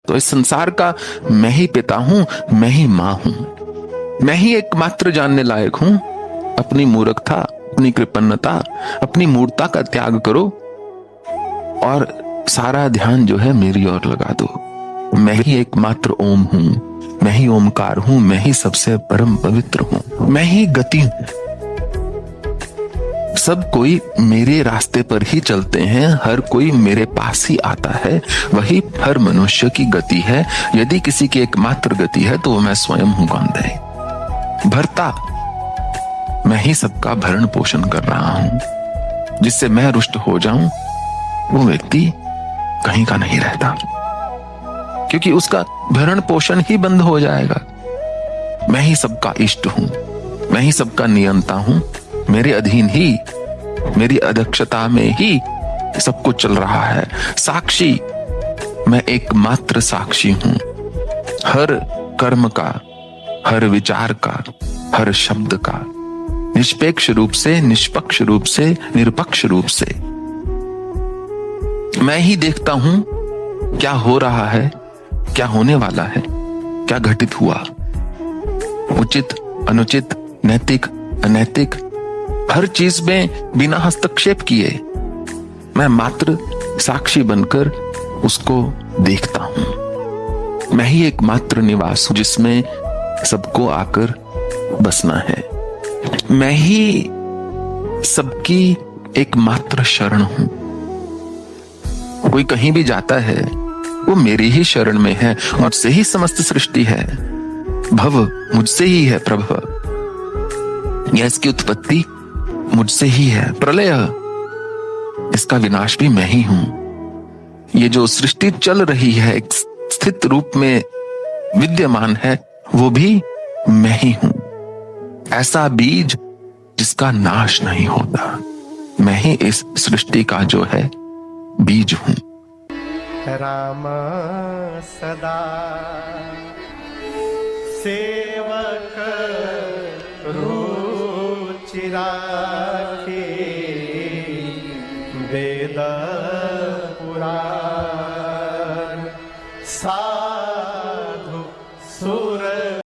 तो इस संसार का मैं ही पिता हूं, मैं ही मां हूं, मैं ही एकमात्र जानने लायक हूं। अपनी मूर्खता, अपनी कृपणता, अपनी मूर्खता का त्याग करो और सारा ध्यान जो है मेरी ओर लगा दो। मैं ही एकमात्र ओम हूं, मैं ही ओमकार हूं, मैं ही सबसे परम पवित्र हूं, मैं ही गति हूं। सब कोई मेरे रास्ते पर ही चलते हैं, हर कोई मेरे पास ही आता है, वही हर मनुष्य की गति है। यदि किसी की एकमात्र गति है तो वो मैं स्वयं हूं। गौंदे भरता, मैं ही सबका भरण पोषण कर रहा हूं। जिससे मैं रुष्ट हो जाऊं वो व्यक्ति कहीं का नहीं रहता, क्योंकि उसका भरण पोषण ही बंद हो जाएगा। मैं ही सबका इष्ट हूं, मैं ही सबका नियंता हूं, मेरे अधीन ही, मेरी अध्यक्षता में ही सब कुछ चल रहा है। साक्षी, मैं एकमात्र साक्षी हूं, हर कर्म का, हर विचार का, हर शब्द का, निष्पेक्ष रूप से, निष्पक्ष रूप से, निरपक्ष रूप से मैं ही देखता हूं क्या हो रहा है, क्या होने वाला है, क्या घटित हुआ। उचित, अनुचित, नैतिक, अनैतिक, हर चीज में बिना हस्तक्षेप किए मैं मात्र साक्षी बनकर उसको देखता हूं। मैं ही एकमात्र निवास हूं जिसमें सबको आकर बसना है। मैं ही सबकी एकमात्र शरण हूं। कोई कहीं भी जाता है वो मेरी ही शरण में है और से ही समस्त सृष्टि है। भव मुझसे ही है प्रभव, यह इसकी उत्पत्ति मुझसे ही है। प्रलय, इसका विनाश भी मैं ही हूं। ये जो सृष्टि चल रही है, एक स्थित रूप में विद्यमान है, वो भी मैं ही हूं। ऐसा बीज जिसका नाश नहीं होता, मैं ही इस सृष्टि का जो है बीज हूं। राम सदा सेवक रुचिरा